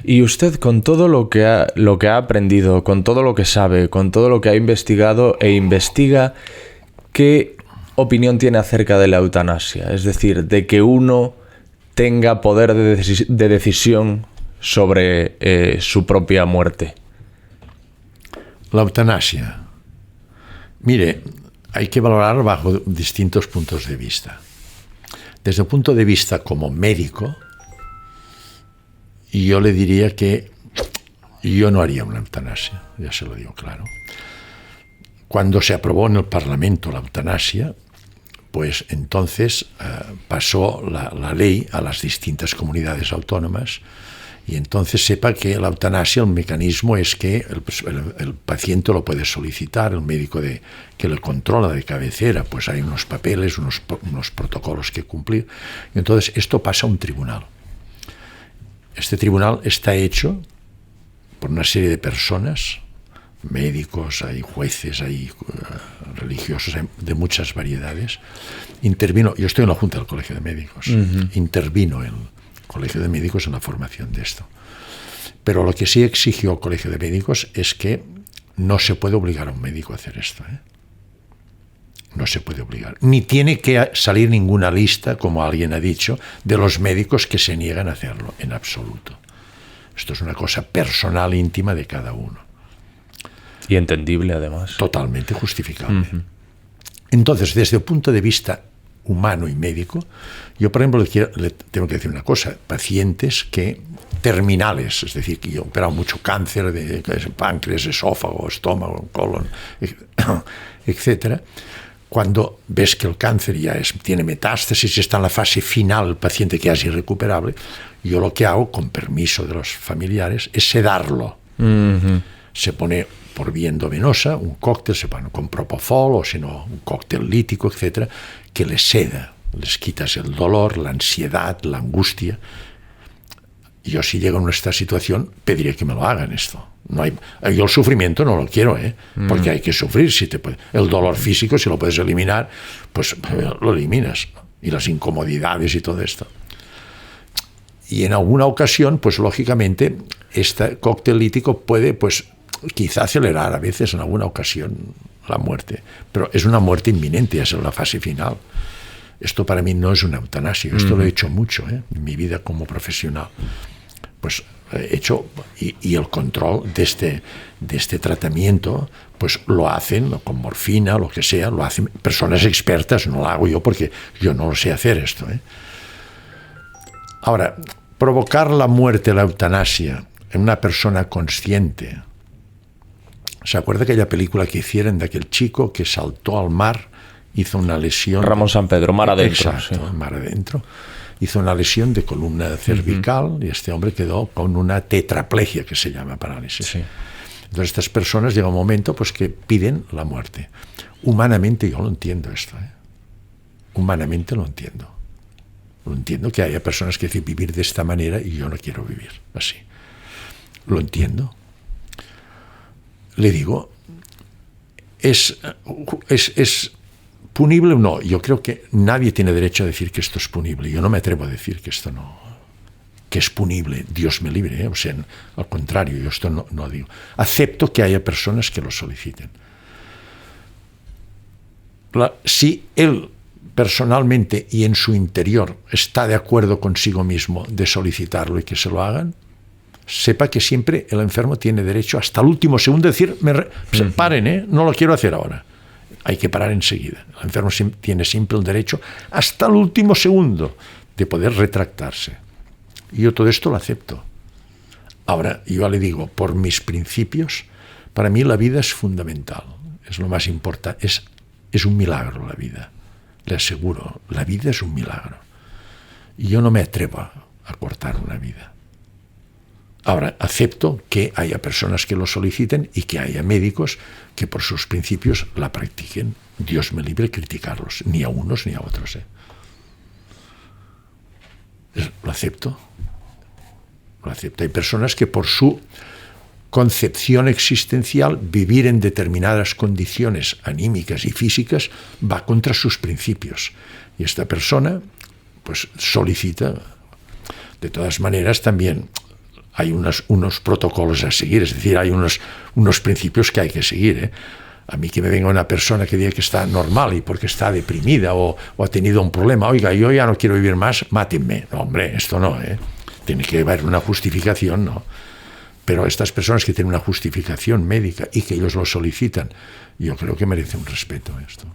Y usted, con todo lo que ha aprendido, con todo lo que sabe, con todo lo que ha investigado e investiga, ¿qué opinión tiene acerca de la eutanasia? Es decir, de que uno tenga poder de decisión sobre su propia muerte. La eutanasia. Mire, hay que valorar bajo distintos puntos de vista. Desde el punto de vista como médico, yo le diría que yo no haría una eutanasia, ya se lo digo claro. Cuando se aprobó en el Parlamento la eutanasia, pues entonces pasó la ley a las distintas comunidades autónomas, y entonces sepa que la eutanasia, el mecanismo es que el paciente lo puede solicitar, el médico que le controla de cabecera, pues hay unos papeles, unos protocolos que cumplir, y entonces esto pasa a un tribunal. Este tribunal está hecho por una serie de personas, médicos, hay jueces, hay religiosos, hay de muchas variedades. Yo estoy en la Junta del Colegio de Médicos, intervino el Colegio de Médicos en la formación de esto. Pero lo que sí exigió el Colegio de Médicos es que no se puede obligar a un médico a hacer esto, ¿eh? No se puede obligar. Ni tiene que salir ninguna lista, como alguien ha dicho, de los médicos que se niegan a hacerlo, en absoluto. Esto es una cosa personal, íntima de cada uno. Y entendible, además. Totalmente justificable. Entonces, desde el punto de vista humano y médico, yo, por ejemplo, le tengo que decir una cosa: pacientes terminales, es decir, que yo he operado mucho cáncer de páncreas, esófago, estómago, colon, etcétera. Cuando ves que el cáncer ya tiene metástasis y está en la fase final, el paciente que ya es irrecuperable, yo lo que hago, con permiso de los familiares, es sedarlo. Se pone por vía endovenosa un cóctel, se pone con propofol, o si no, un cóctel lítico, etcétera, que les seda, les quitas el dolor, la ansiedad, la angustia. Yo, si llego a esta situación, pediría que me lo hagan esto. Yo el sufrimiento no lo quiero, porque hay que sufrir. El dolor físico, si lo puedes eliminar, pues lo eliminas. Y las incomodidades y todo esto. Y en alguna ocasión, pues lógicamente, este cóctel lítico puede, pues, quizá acelerar a veces en alguna ocasión la muerte. Pero es una muerte inminente, es en la fase final. Esto para mí no es una eutanasia. Esto lo he hecho mucho, en mi vida como profesional. Pues he hecho, y el control de este tratamiento, pues lo hacen con morfina, lo que sea, lo hacen personas expertas, no lo hago yo porque yo no lo sé hacer esto. Ahora, provocar la muerte, la eutanasia, en una persona consciente. ¿Se acuerda aquella película que hicieron de aquel chico que saltó al mar, hizo una lesión? Ramón Sampedro, Mar Adentro. Exacto, sí. Mar Adentro. Hizo una lesión de columna cervical y este hombre quedó con una tetraplegia, que se llama parálisis. Sí. Entonces estas personas llega un momento pues que piden la muerte. Humanamente yo lo entiendo esto. Humanamente lo entiendo. Lo entiendo que haya personas que dicen vivir de esta manera y yo no quiero vivir así. Lo entiendo. Le digo, ¿es punible o no? Yo creo que nadie tiene derecho a decir que esto es punible. Yo no me atrevo a decir que esto no, que es punible. Dios me libre, O sea, al contrario, yo esto no digo. Acepto que haya personas que lo soliciten. Si él personalmente y en su interior está de acuerdo consigo mismo de solicitarlo y que se lo hagan, sepa que siempre el enfermo tiene derecho hasta el último segundo de decir, paren, no lo quiero hacer ahora. Hay que parar enseguida. El enfermo tiene siempre el derecho hasta el último segundo de poder retractarse. Y yo todo esto lo acepto. Ahora, yo le digo, por mis principios, para mí la vida es fundamental. Es lo más importante. Es un milagro la vida. Le aseguro, la vida es un milagro. Y yo no me atrevo a cortar una vida. Ahora, acepto que haya personas que lo soliciten y que haya médicos que por sus principios la practiquen. Dios me libre de criticarlos, ni a unos ni a otros. Lo acepto. Lo acepto. Hay personas que por su concepción existencial, vivir en determinadas condiciones anímicas y físicas va contra sus principios. Y esta persona, pues, solicita. De todas maneras, también hay unos protocolos a seguir, es decir, hay unos principios que hay que seguir, ¿eh? A mí que me venga una persona que diga que está normal y porque está deprimida o ha tenido un problema, oiga, yo ya no quiero vivir más, mátenme. No, hombre, esto no, ¿eh? Tiene que haber una justificación, ¿no? Pero estas personas que tienen una justificación médica y que ellos lo solicitan, yo creo que merece un respeto esto.